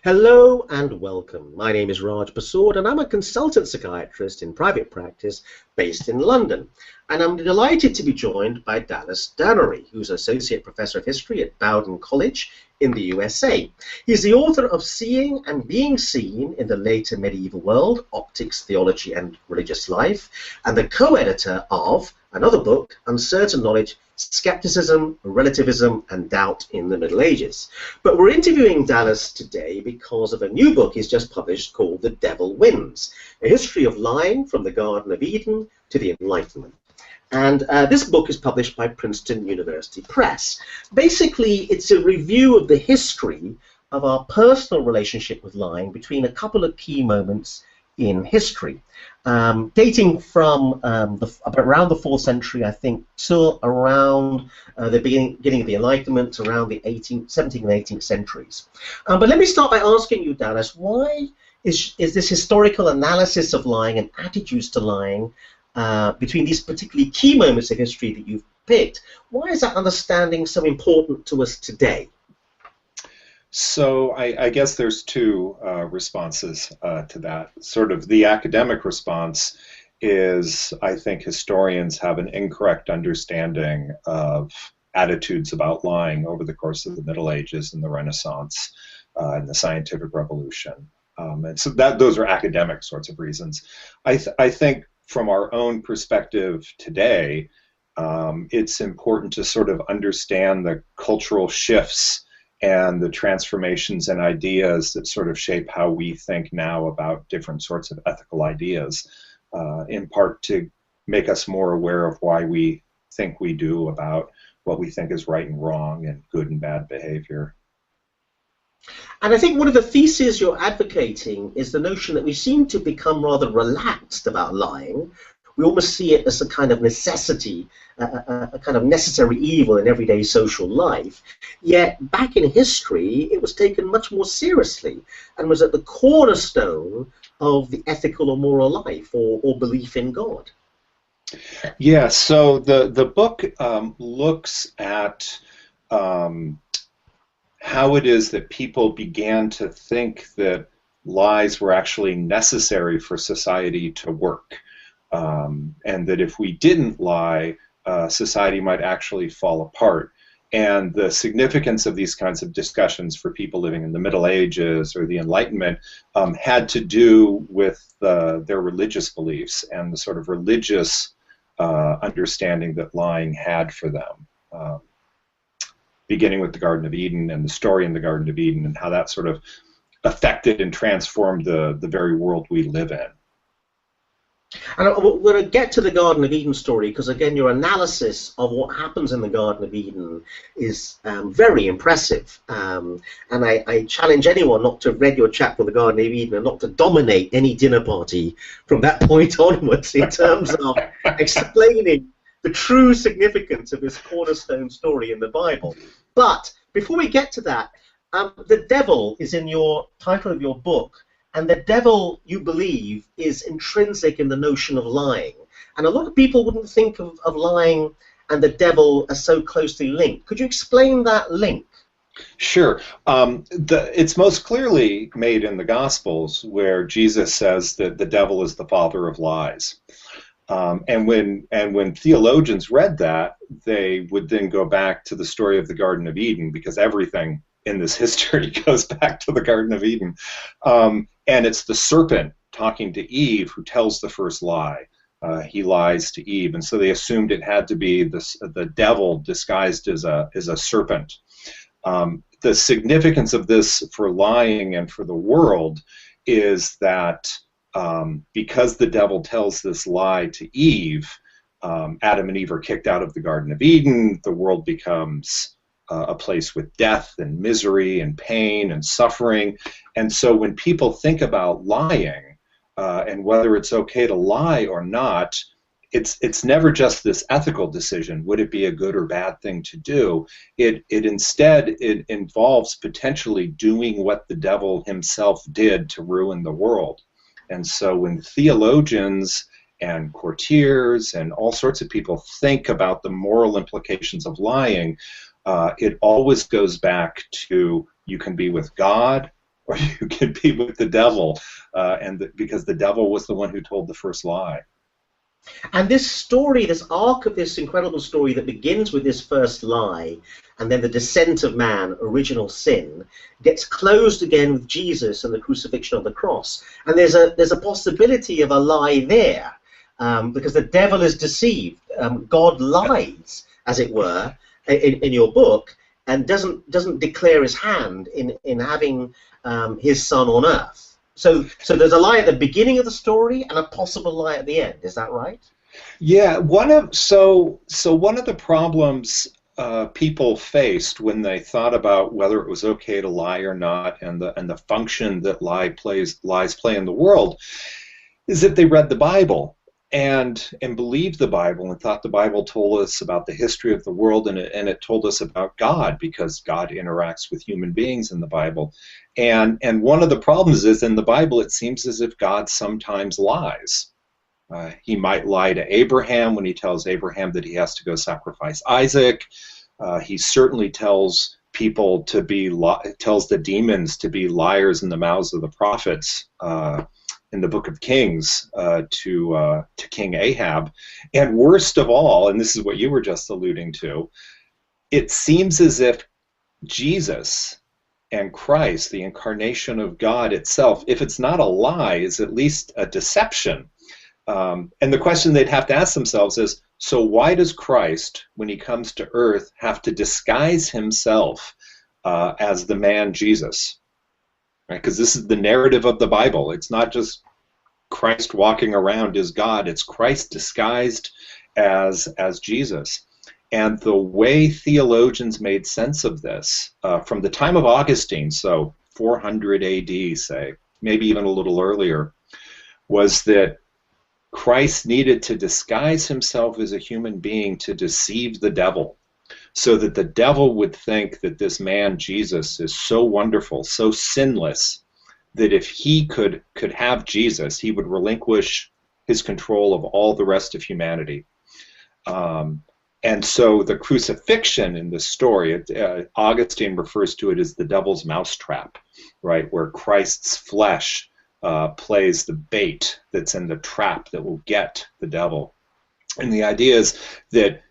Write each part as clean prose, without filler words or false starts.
Hello and welcome. My name is Raj Persaud and I'm a consultant psychiatrist in private practice based in London. And I'm delighted to be joined by Dallas Denery, who's Associate Professor of History at Bowdoin College in the USA. He's the author of Seeing and Being Seen in the Later Medieval World, Optics, Theology and Religious Life, and the co-editor of another book, Uncertain Knowledge, Skepticism, Relativism, and Doubt in the Middle Ages. But we're interviewing Dallas today because of a new book he's just published called The Devil Wins, A History of Lying from the Garden of Eden to the Enlightenment. And this book is published by Princeton University Press. Basically, it's a review of the history of our personal relationship with lying between a couple of key moments in history, dating from around the 4th century, I think, till around the beginning of the Enlightenment, around the 17th and 18th centuries. But let me start by asking you, Dallas, why is this historical analysis of lying and attitudes to lying between these particularly key moments of history that you've picked, why is that understanding so important to us today? So I guess there's two responses to that. Sort of the academic response is, I think historians have an incorrect understanding of attitudes about lying over the course of the Middle Ages and the Renaissance and the scientific revolution. And so those are academic sorts of reasons. I think from our own perspective today, it's important to sort of understand the cultural shifts and the transformations and ideas that sort of shape how we think now about different sorts of ethical ideas, in part to make us more aware of why we think we do about what we think is right and wrong and good and bad behavior. And I think one of the theses you're advocating is the notion that we seem to become rather relaxed about lying. We almost see it as a kind of necessity, a kind of necessary evil in everyday social life. Yet back in history, it was taken much more seriously and was at the cornerstone of the ethical or moral life or belief in God. Yeah, so the book looks at how it is that people began to think that lies were actually necessary for society to work. And that if we didn't lie, society might actually fall apart. And the significance of these kinds of discussions for people living in the Middle Ages or the Enlightenment had to do with their religious beliefs and the sort of religious understanding that lying had for them, beginning with the Garden of Eden and the story in the Garden of Eden and how that sort of affected and transformed the very world we live in. And we're going to get to the Garden of Eden story because, again, your analysis of what happens in the Garden of Eden is very impressive. And I challenge anyone not to have read your chapter on the Garden of Eden and not to dominate any dinner party from that point onwards in terms of explaining the true significance of this cornerstone story in the Bible. But before we get to that, the devil is in your title of your book. And the devil, you believe, is intrinsic in the notion of lying. And a lot of people wouldn't think of lying and the devil as so closely linked. Could you explain that link? Sure. It's most clearly made in the Gospels, where Jesus says that the devil is the father of lies. And when theologians read that, they would then go back to the story of the Garden of Eden, because everything in this history goes back to the Garden of Eden. And it's the serpent talking to Eve who tells the first lie. He lies to Eve, and so they assumed it had to be the devil disguised as a serpent. The significance of this for lying and for the world is that because the devil tells this lie to Eve, Adam and Eve are kicked out of the Garden of Eden, the world becomes a place with death and misery and pain and suffering. And so when people think about lying and whether it's okay to lie or not, it's never just this ethical decision, would it be a good or bad thing to do? It instead involves potentially doing what the devil himself did to ruin the world. And so when theologians and courtiers and all sorts of people think about the moral implications of lying, it always goes back to you can be with God or you can be with the devil, because the devil was the one who told the first lie. And this story, this arc of this incredible story that begins with this first lie, and then the descent of man, original sin, gets closed again with Jesus and the crucifixion on the cross. And there's a possibility of a lie there, because the devil is deceived. God lies, as it were, in your book, and doesn't declare his hand in having his son on earth. So there's a lie at the beginning of the story and a possible lie at the end. Is that right? Yeah. One of the problems people faced when they thought about whether it was okay to lie or not, and the function that lies play in the world, is that they read the Bible and believed the Bible and thought the Bible told us about the history of the world, and it told us about God, because God interacts with human beings in the Bible. And one of the problems is, in the Bible, it seems as if God sometimes lies. He might lie to Abraham when he tells Abraham that he has to go sacrifice Isaac. He certainly tells the demons to be liars in the mouths of the prophets in the book of Kings to King Ahab. And worst of all, and this is what you were just alluding to, it seems as if Jesus and Christ, the incarnation of God itself, if it's not a lie, is at least a deception. And the question they'd have to ask themselves is, so why does Christ, when he comes to earth, have to disguise himself as the man Jesus? Right? Because this is the narrative of the Bible. It's not just Christ walking around as God. It's Christ disguised as Jesus. And the way theologians made sense of this, from the time of Augustine, so 400 AD, say, maybe even a little earlier, was that Christ needed to disguise himself as a human being to deceive the devil, so that the devil would think that this man Jesus is so wonderful, so sinless, that if he could have Jesus, he would relinquish his control of all the rest of humanity. And so the crucifixion in this story, Augustine refers to it as the devil's mousetrap, right, where Christ's flesh plays the bait that's in the trap that will get the devil. And the idea is that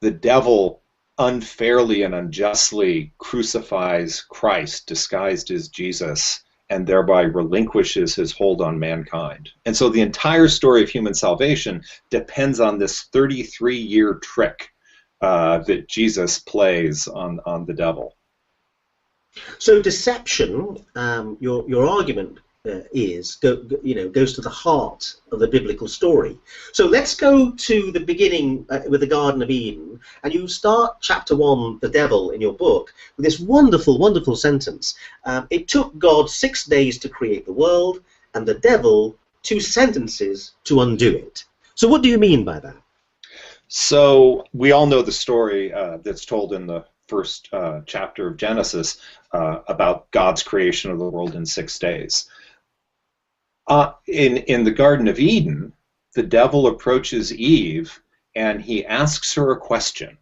the devil unfairly and unjustly crucifies Christ, disguised as Jesus, and thereby relinquishes his hold on mankind. And so the entire story of human salvation depends on this 33-year trick that Jesus plays on the devil. So deception, your argument goes to the heart of the biblical story. So let's go to the beginning with the Garden of Eden, and you start chapter 1, the devil, in your book, with this wonderful, wonderful sentence. It took God 6 days to create the world, and the devil 2 sentences to undo it. So what do you mean by that? So we all know the story that's told in the first chapter of Genesis about God's creation of the world in 6 days. In the Garden of Eden, the devil approaches Eve and he asks her a question.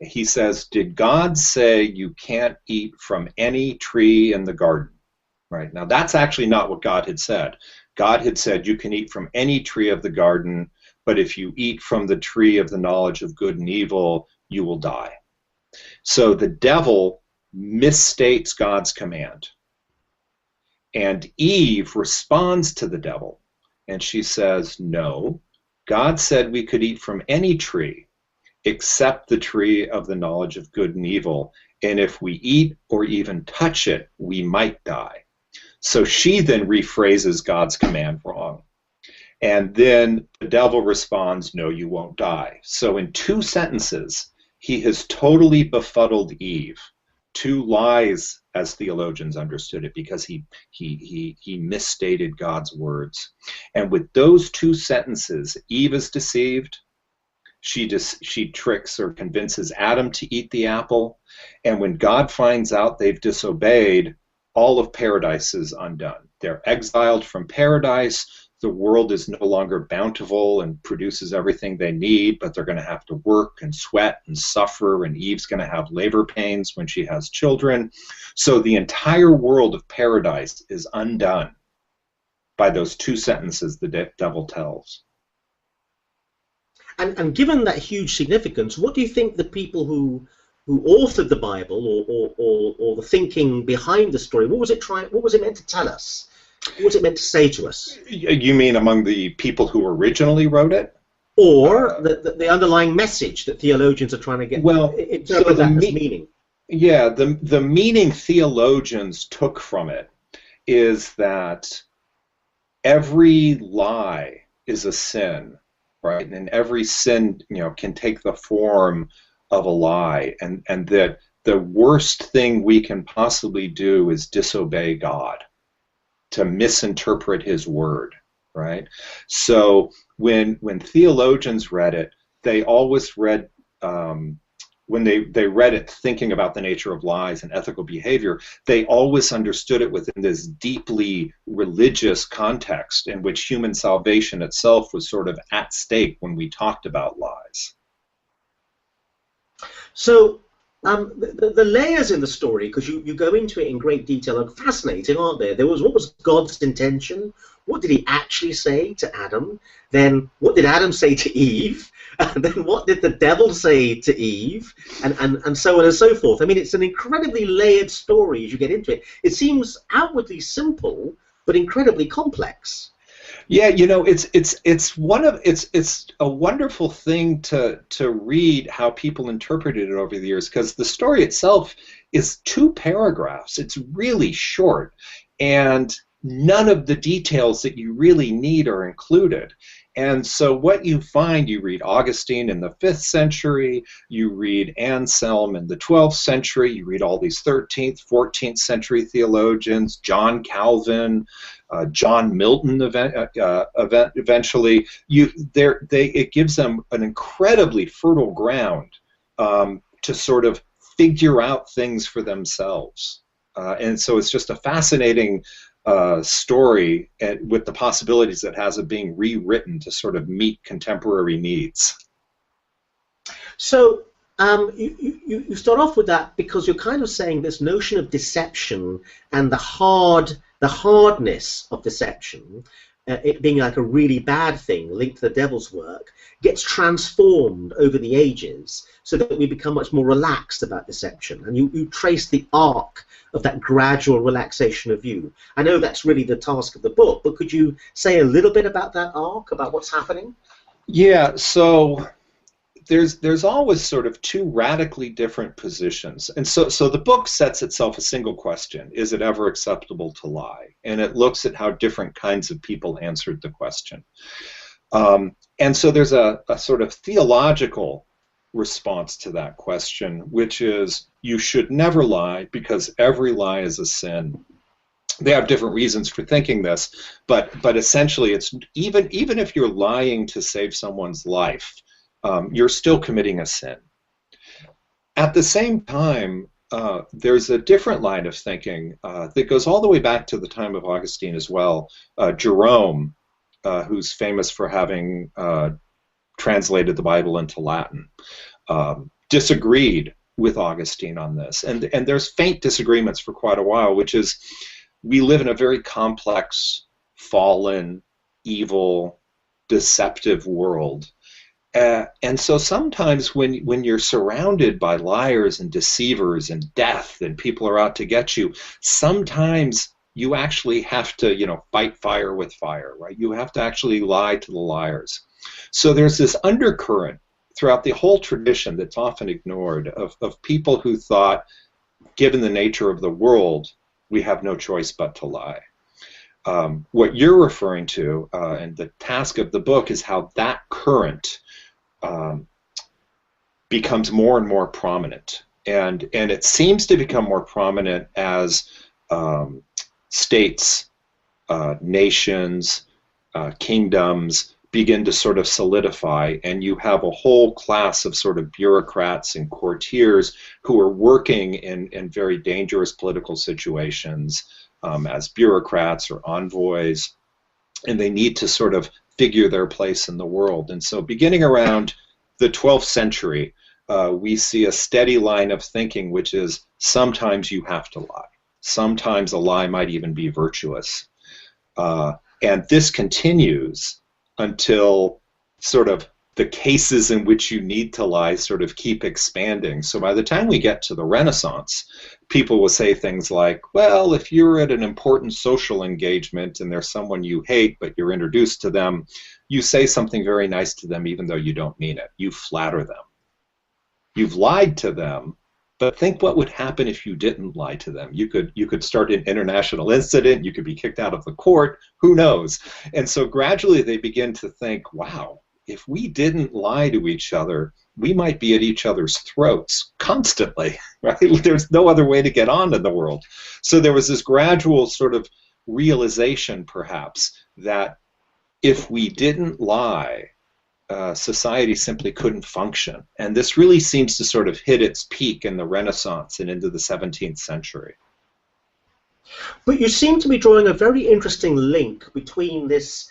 He says, did God say you can't eat from any tree in the garden? Right. Now, that's actually not what God had said. God had said you can eat from any tree of the garden, but if you eat from the tree of the knowledge of good and evil, you will die. So the devil misstates God's command. And Eve responds to the devil, and she says, no, God said we could eat from any tree except the tree of the knowledge of good and evil, and if we eat or even touch it, we might die. So she then rephrases God's command wrong. And then the devil responds, no, you won't die. So in 2 sentences, he has totally befuddled Eve. 2 lies, as theologians understood it, because he misstated God's words. And with those 2 sentences, Eve is deceived. She tricks or convinces Adam to eat the apple. And when God finds out they've disobeyed, all of paradise is undone. They're exiled from paradise. The world is no longer bountiful and produces everything they need, but they're going to have to work and sweat and suffer, and Eve's going to have labor pains when she has children. So the entire world of paradise is undone by those two sentences the devil tells. And given that huge significance, what do you think the people who authored the Bible, or the thinking behind the story, what was it meant to tell us? What was it meant to say to us? You mean among the people who originally wrote it? Or the underlying message that theologians are trying to get, interpret that as meaning? Yeah, the meaning theologians took from it is that every lie is a sin, right? And every sin, can take the form of a lie, and that the worst thing we can possibly do is disobey God, to misinterpret His word, right? So when theologians read it, they always read when they read it thinking about the nature of lies and ethical behavior, they always understood it within this deeply religious context in which human salvation itself was sort of at stake when we talked about lies. So the layers in the story, because you go into it in great detail, are fascinating, aren't they? What was God's intention? What did He actually say to Adam? Then what did Adam say to Eve? And then what did the devil say to Eve? And so on and so forth. I mean, it's an incredibly layered story as you get into it. It seems outwardly simple, but incredibly complex. Yeah, it's a wonderful thing to read how people interpreted it over the years, because the story itself is 2 paragraphs. It's really short, and none of the details that you really need are included. And so what you find, you read Augustine in the 5th century, you read Anselm in the 12th century, you read all these 13th, 14th century theologians, John Calvin, John Milton eventually. It gives them an incredibly fertile ground to sort of figure out things for themselves. And so it's just a fascinating story, with the possibilities it has of being rewritten to sort of meet contemporary needs. So you start off with that because you're kind of saying this notion of deception and the hardness of deception, it being like a really bad thing linked to the devil's work, gets transformed over the ages so that we become much more relaxed about deception. And you trace the arc of that gradual relaxation of view. I know that's really the task of the book, but could you say a little bit about that arc, about what's happening? Yeah, so there's always sort of 2 radically different positions. And so the book sets itself a single question: is it ever acceptable to lie? And it looks at how different kinds of people answered the question. And so there's a sort of theological response to that question, which is you should never lie because every lie is a sin. They have different reasons for thinking this, but essentially it's even if you're lying to save someone's life, you're still committing a sin. At the same time, there's a different line of thinking that goes all the way back to the time of Augustine as well. Jerome, who's famous for having translated the Bible into Latin, disagreed with Augustine on this. And there's faint disagreements for quite a while, which is we live in a very complex, fallen, evil, deceptive world. And so sometimes when you're surrounded by liars and deceivers and death and people are out to get you, sometimes you actually have to, fight fire with fire, right? You have to actually lie to the liars. So there's this undercurrent throughout the whole tradition that's often ignored of people who thought, given the nature of the world, we have no choice but to lie. What you're referring to, and the task of the book, is how that current becomes more and more prominent. And it seems to become more prominent as states, nations, kingdoms begin to sort of solidify, and you have a whole class of sort of bureaucrats and courtiers who are working in very dangerous political situations as bureaucrats or envoys, and they need to sort of figure their place in the world. And so beginning around the 12th century, we see a steady line of thinking, which is sometimes you have to lie. Sometimes a lie might even be virtuous. And this continues until sort of the cases in which you need to lie sort of keep expanding. So by the time we get to the Renaissance, people will say things like, well, if you're at an important social engagement and there's someone you hate, but you're introduced to them, you say something very nice to them even though you don't mean it. You flatter them. You've lied to them, but think what would happen if you didn't lie to them. You could start an international incident, you could be kicked out of the court, who knows? And so gradually they begin to think, wow, if we didn't lie to each other, we might be at each other's throats constantly, right? There's no other way to get on in the world. So there was this gradual sort of realization, perhaps, that if we didn't lie, society simply couldn't function. And this really seems to sort of hit its peak in the Renaissance and into the 17th century. But you seem to be drawing a very interesting link between this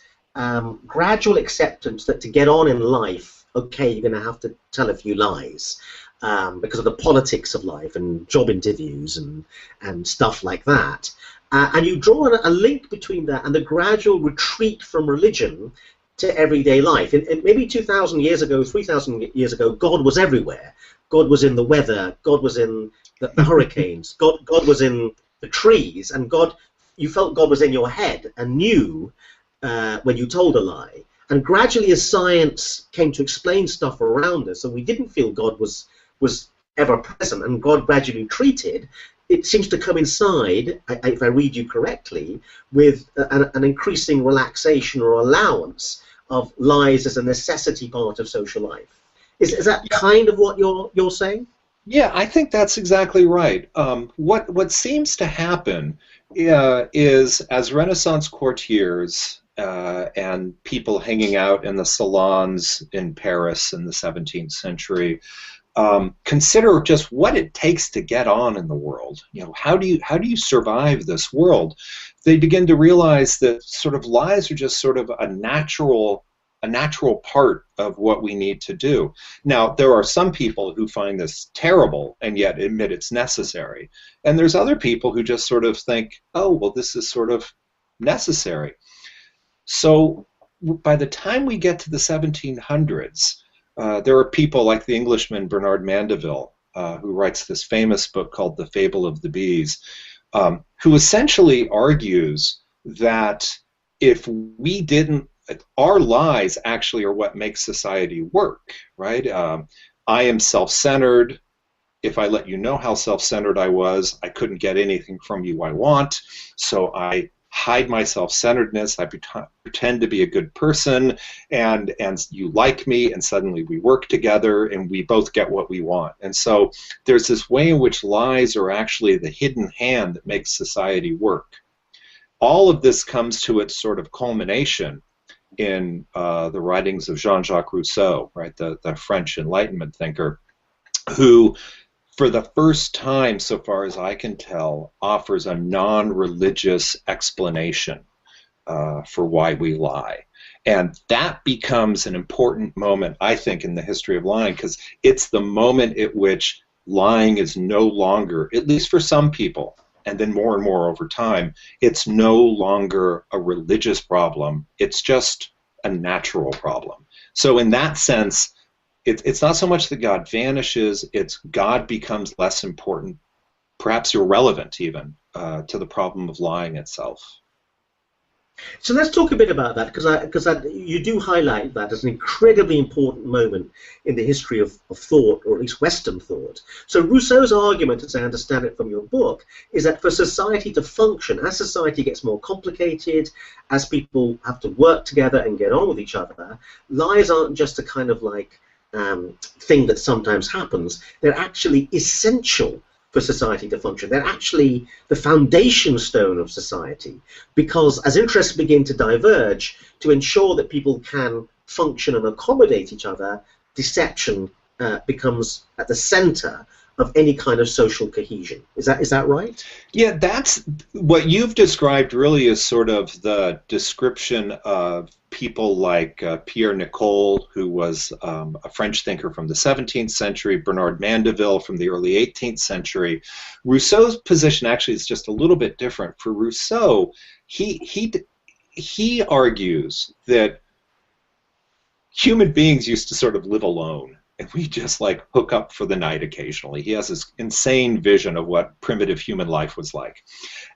gradual acceptance that to get on in life, okay, you're going to have to tell a few lies because of the politics of life and job interviews and stuff like that. And you draw a link between that and the gradual retreat from religion to everyday life. And maybe 2,000 years ago, 3,000 years ago, God was everywhere. God was in the weather. God was in the hurricanes. God was in the trees. And you felt God was in your head and knew when you told a lie. And gradually, as science came to explain stuff around us, and we didn't feel God was ever present, and God gradually retreated, it seems to coincide, if I read you correctly, with an increasing relaxation or allowance of lies as a necessity part of social life. Is that kind of what you're saying? Yeah, I think that's exactly right. What seems to happen is, as Renaissance courtiers and people hanging out in the salons in Paris in the 17th century consider just what it takes to get on in the world. You know, how do you survive this world? They begin to realize that sort of lies are just sort of a natural part of what we need to do. Now, there are some people who find this terrible and yet admit it's necessary. And there's other people who just sort of think, oh, well, this is sort of necessary. So by the time we get to the 1700s, there are people like the Englishman Bernard Mandeville, who writes this famous book called The Fable of the Bees, who essentially argues that if we didn't, our lies actually are what makes society work, right? I am self-centered. If I let you know how self-centered I was, I couldn't get anything from you I want, so I hide my self-centeredness, I pretend to be a good person, and you like me, and suddenly we work together, and we both get what we want. And so there's this way in which lies are actually the hidden hand that makes society work. All of this comes to its sort of culmination in the writings of Jean-Jacques Rousseau, right, the French Enlightenment thinker, who for the first time, so far as I can tell, offers a non-religious explanation for why we lie. And that becomes an important moment, I think, in the history of lying, because it's the moment at which lying is no longer, at least for some people, and then more and more over time, it's no longer a religious problem. It's just a natural problem. So in that sense, it's not so much that God vanishes, it's God becomes less important, perhaps irrelevant even, to the problem of lying itself. So let's talk a bit about that, because you do highlight that as an incredibly important moment in the history of thought, or at least Western thought. So Rousseau's argument, as I understand it from your book, is that for society to function, as society gets more complicated, as people have to work together and get on with each other, lies aren't just a kind of like thing that sometimes happens. They're actually essential for society to function. They're actually the foundation stone of society, because as interests begin to diverge, to ensure that people can function and accommodate each other, deception becomes at the center of any kind of social cohesion. Is that right? Yeah, that's what you've described really is sort of the description of people like Pierre Nicole, who was a French thinker from the 17th century, Bernard Mandeville from the early 18th century. Rousseau's position actually is just a little bit different. For Rousseau, he argues that human beings used to sort of live alone, and we just like hook up for the night occasionally. He has this insane vision of what primitive human life was like.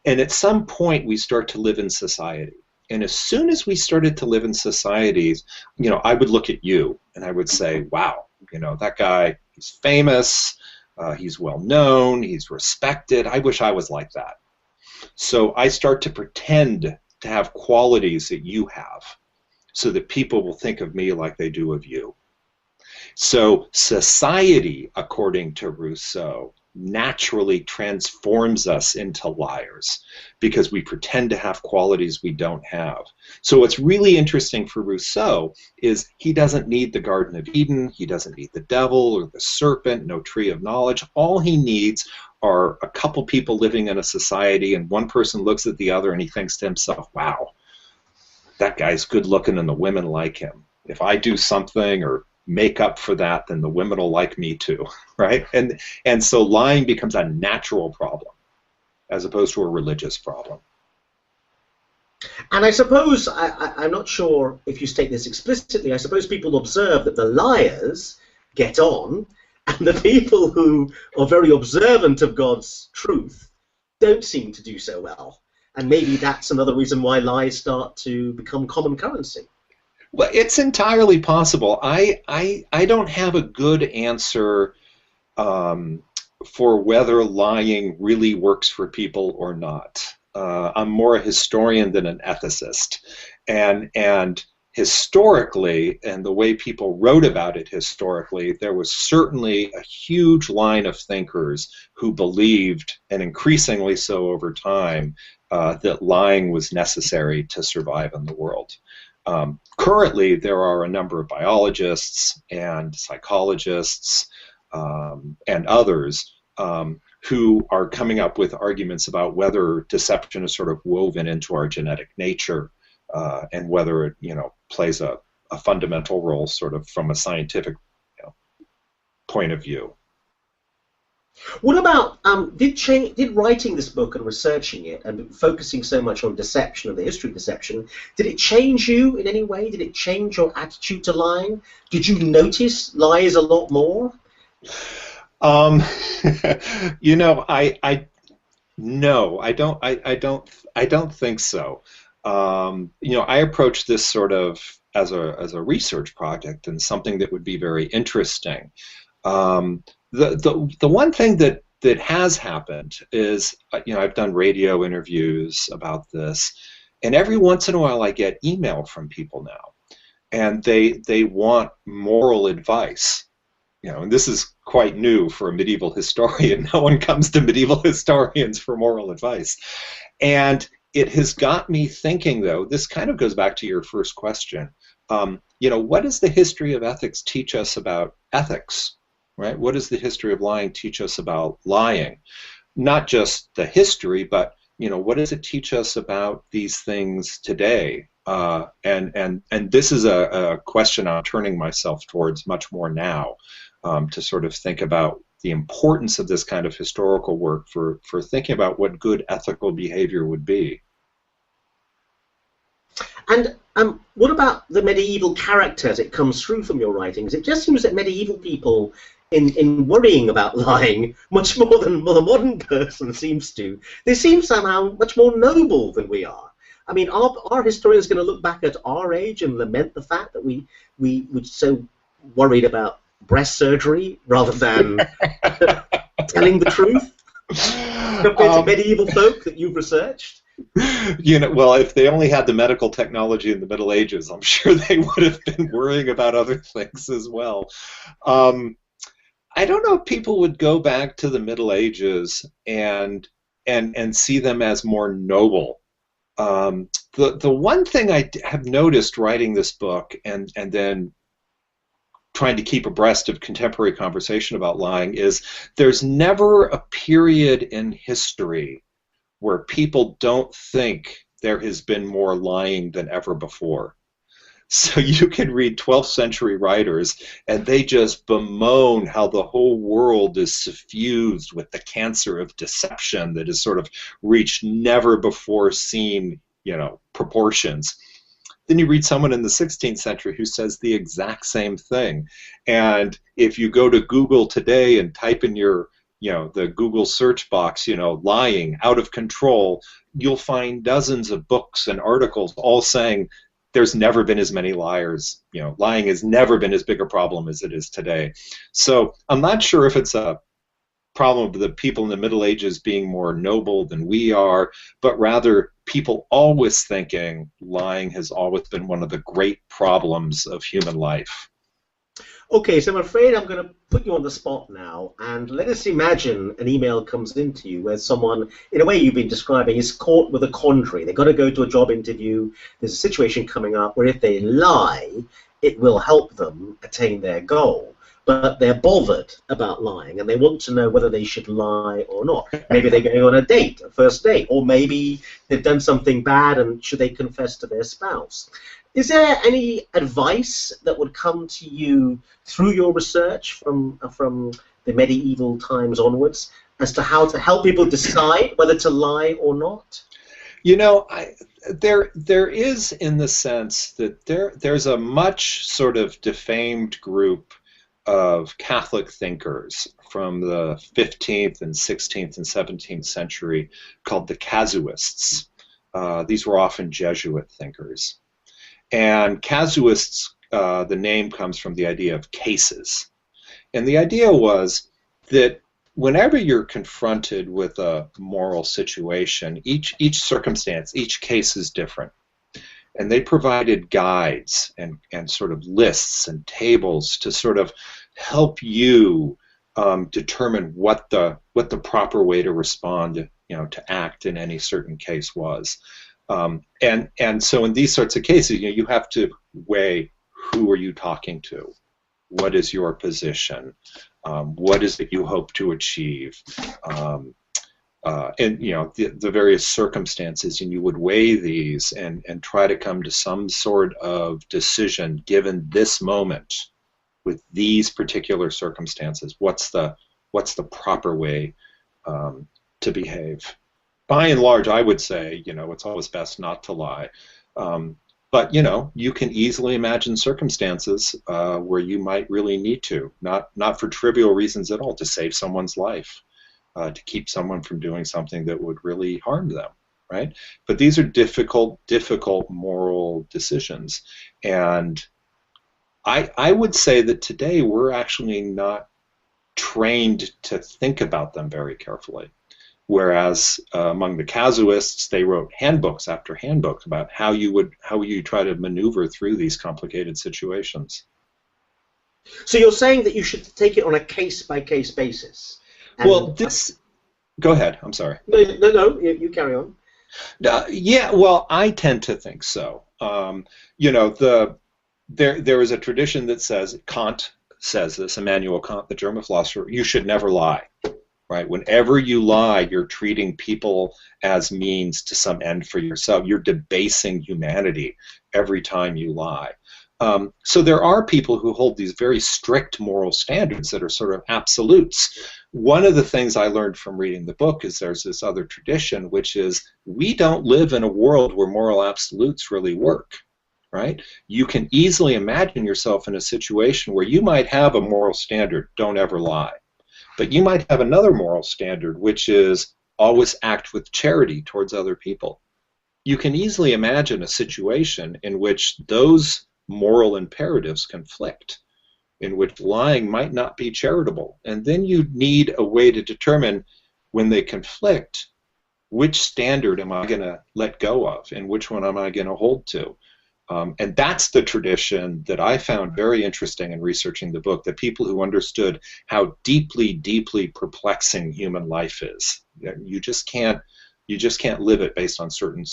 And at some point we start to live in society. And as soon as we started to live in societies, you know, I would look at you and I would say, wow, you know, that guy, he's famous, he's well known, he's respected. I wish I was like that. So I start to pretend to have qualities that you have so that people will think of me like they do of you. So society, according to Rousseau, naturally transforms us into liars because we pretend to have qualities we don't have. So what's really interesting for Rousseau is he doesn't need the Garden of Eden, he doesn't need the devil or the serpent, no tree of knowledge. All he needs are a couple people living in a society, and one person looks at the other and he thinks to himself, wow, that guy's good looking and the women like him. If I do something or make up for that, then the women will like me too, right? And so lying becomes a natural problem as opposed to a religious problem. And I suppose, I'm not sure if you state this explicitly, I suppose people observe that the liars get on, and the people who are very observant of God's truth don't seem to do so well. And maybe that's another reason why lies start to become common currency. Well, it's entirely possible. I don't have a good answer for whether lying really works for people or not. I'm more a historian than an ethicist, and historically, and the way people wrote about it historically, there was certainly a huge line of thinkers who believed, and increasingly so over time, that lying was necessary to survive in the world. Currently, there are a number of biologists and psychologists and others who are coming up with arguments about whether deception is sort of woven into our genetic nature and whether it, you know, plays a fundamental role sort of from a scientific, you know, point of view. What about, did writing this book and researching it and focusing so much on deception and the history of deception, did it change you in any way? Did it change your attitude to lying? Did you notice lies a lot more? You know, I don't think so. You know, I approached this sort of as a research project and something that would be very interesting. The one thing that has happened is, you know, I've done radio interviews about this, and every once in a while I get email from people now, and they want moral advice. You know, and this is quite new for a medieval historian. No one comes to medieval historians for moral advice. And it has got me thinking, though, this kind of goes back to your first question. You know, what does the history of ethics teach us about ethics? Right? What does the history of lying teach us about lying? Not just the history, but, you know, what does it teach us about these things today? And this is a question I'm turning myself towards much more now, to sort of think about the importance of this kind of historical work for thinking about what good ethical behavior would be. And what about the medieval character as it comes through from your writings? It just seems that medieval people, in worrying about lying, much more than the modern person seems to, they seem somehow much more noble than we are. I mean, are historians going to look back at our age and lament the fact that we were so worried about breast surgery rather than telling the truth compared to medieval folk that you've researched? You know, well, if they only had the medical technology in the Middle Ages, I'm sure they would have been worrying about other things as well. I don't know if people would go back to the Middle Ages and see them as more noble. The one thing I have noticed writing this book and then trying to keep abreast of contemporary conversation about lying is there's never a period in history where people don't think there has been more lying than ever before. So you can read 12th century writers, and they just bemoan how the whole world is suffused with the cancer of deception that has sort of reached never before seen, proportions. Then you read someone in the 16th century who says the exact same thing. And if you go to Google today and type in your, the Google search box, lying, out of control, you'll find dozens of books and articles all saying there's never been as many liars. Lying has never been as big a problem as it is today. So I'm not sure if it's a problem of the people in the Middle Ages being more noble than we are, but rather people always thinking lying has always been one of the great problems of human life. Okay, so I'm afraid I'm going to put you on the spot now, and let us imagine an email comes into you where someone, in a way you've been describing, is caught with a quandary. They've got to go to a job interview. There's a situation coming up where if they lie, it will help them attain their goal. But they're bothered about lying, and they want to know whether they should lie or not. Maybe they're going on a date, a first date, or maybe they've done something bad, and should they confess to their spouse? Is there any advice that would come to you through your research from the medieval times onwards as to how to help people decide whether to lie or not? There is, in the sense that there's a much sort of defamed group of Catholic thinkers from the 15th and 16th and 17th century called the casuists. These were often Jesuit thinkers. And casuists, the name comes from the idea of cases. And the idea was that whenever you're confronted with a moral situation, each circumstance, each case is different. And they provided guides and sort of lists and tables to sort of help you determine what the proper way to respond, to act in any certain case was. And so in these sorts of cases, you have to weigh, who are you talking to? What is your position? What is it you hope to achieve? And the various circumstances, and you would weigh these and try to come to some sort of decision given this moment with these particular circumstances. What's the proper way to behave? By and large, I would say, it's always best not to lie. But, you can easily imagine circumstances where you might really need to, not for trivial reasons at all, to save someone's life, to keep someone from doing something that would really harm them, right? But these are difficult moral decisions. And I would say that today we're actually not trained to think about them very carefully. Whereas among the casuists, they wrote handbooks after handbooks about how you try to maneuver through these complicated situations. So you're saying that you should take it on a case-by-case basis? Go ahead, I'm sorry. No, you carry on. Yeah, well, I tend to think so. There is a tradition that says, Kant says this, Immanuel Kant, the German philosopher, you should never lie. Right? Whenever you lie, you're treating people as means to some end for yourself. You're debasing humanity every time you lie. So there are people who hold these very strict moral standards that are sort of absolutes. One of the things I learned from reading the book is there's this other tradition, which is we don't live in a world where moral absolutes really work. Right? You can easily imagine yourself in a situation where you might have a moral standard, don't ever lie. But you might have another moral standard, which is always act with charity towards other people. You can easily imagine a situation in which those moral imperatives conflict, in which lying might not be charitable. And then you need a way to determine, when they conflict, which standard am I going to let go of and which one am I going to hold to? And that's the tradition that I found very interesting in researching the book, that people who understood how deeply, deeply perplexing human life is. You just can't live it based on certain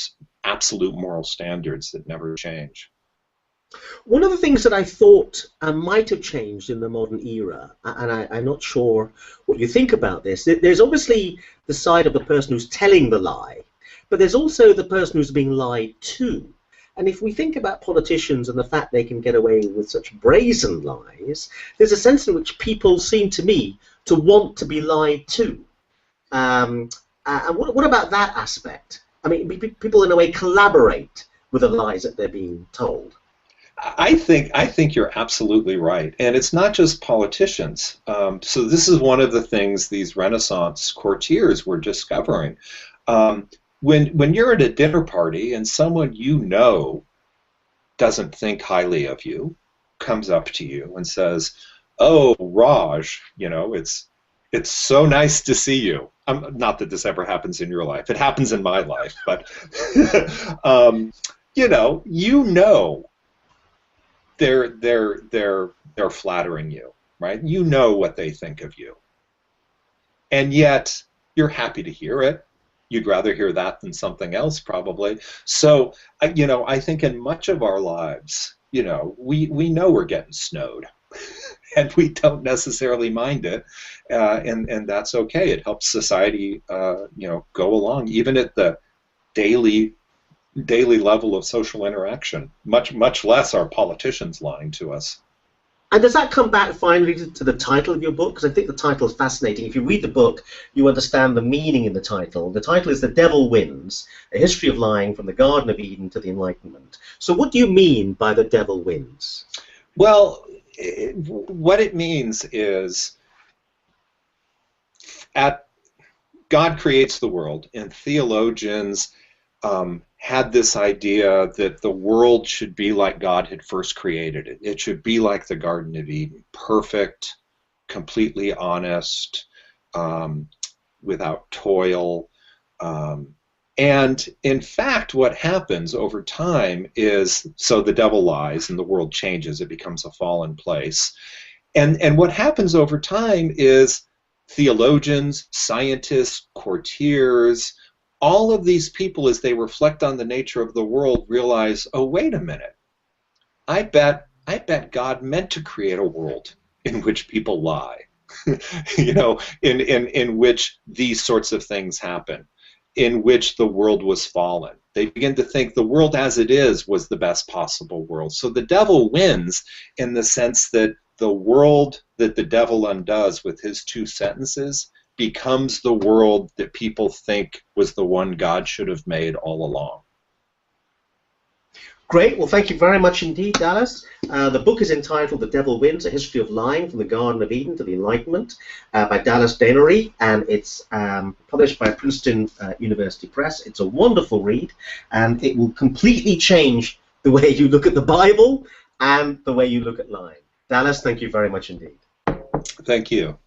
absolute moral standards that never change. One of the things that I thought might have changed in the modern era, and I'm not sure what you think about this, there's obviously the side of the person who's telling the lie, but there's also the person who's being lied to. And if we think about politicians and the fact they can get away with such brazen lies, there's a sense in which people seem to me to want to be lied to. And what about that aspect? I mean, people in a way collaborate with the lies that they're being told. I think you're absolutely right, and it's not just politicians. So this is one of the things these Renaissance courtiers were discovering. When you're at a dinner party and someone you know doesn't think highly of you comes up to you and says, "Oh, Raj, it's so nice to see you." Not that this ever happens in your life; it happens in my life, but they're flattering you, right? You know what they think of you, and yet you're happy to hear it. You'd rather hear that than something else, probably. So, I think in much of our lives, we know we're getting snowed, and we don't necessarily mind it, and that's okay. It helps society, go along, even at the daily level of social interaction. Much less are politicians lying to us. And does that come back finally to the title of your book? Because I think the title is fascinating. If you read the book, you understand the meaning in the title. The title is The Devil Wins, A History of Lying from the Garden of Eden to the Enlightenment. So what do you mean by the devil wins? Well, what it means is God creates the world, and theologians had this idea that the world should be like God had first created it. It should be like the Garden of Eden, perfect, completely honest, without toil. And in fact, what happens over time is, so the devil lies and the world changes, it becomes a fallen place. And what happens over time is theologians, scientists, courtiers, all of these people, as they reflect on the nature of the world, realize, oh, wait a minute, I bet God meant to create a world in which people lie, in which these sorts of things happen, in which the world was fallen. They begin to think the world as it is was the best possible world. So the devil wins in the sense that the world that the devil undoes with his two sentences becomes the world that people think was the one God should have made all along. Great. Well, thank you very much indeed, Dallas. The book is entitled The Devil Wins, A History of Lying from the Garden of Eden to the Enlightenment by Dallas Denery, and it's published by Princeton University Press. It's a wonderful read, and it will completely change the way you look at the Bible and the way you look at lying. Dallas, thank you very much indeed. Thank you.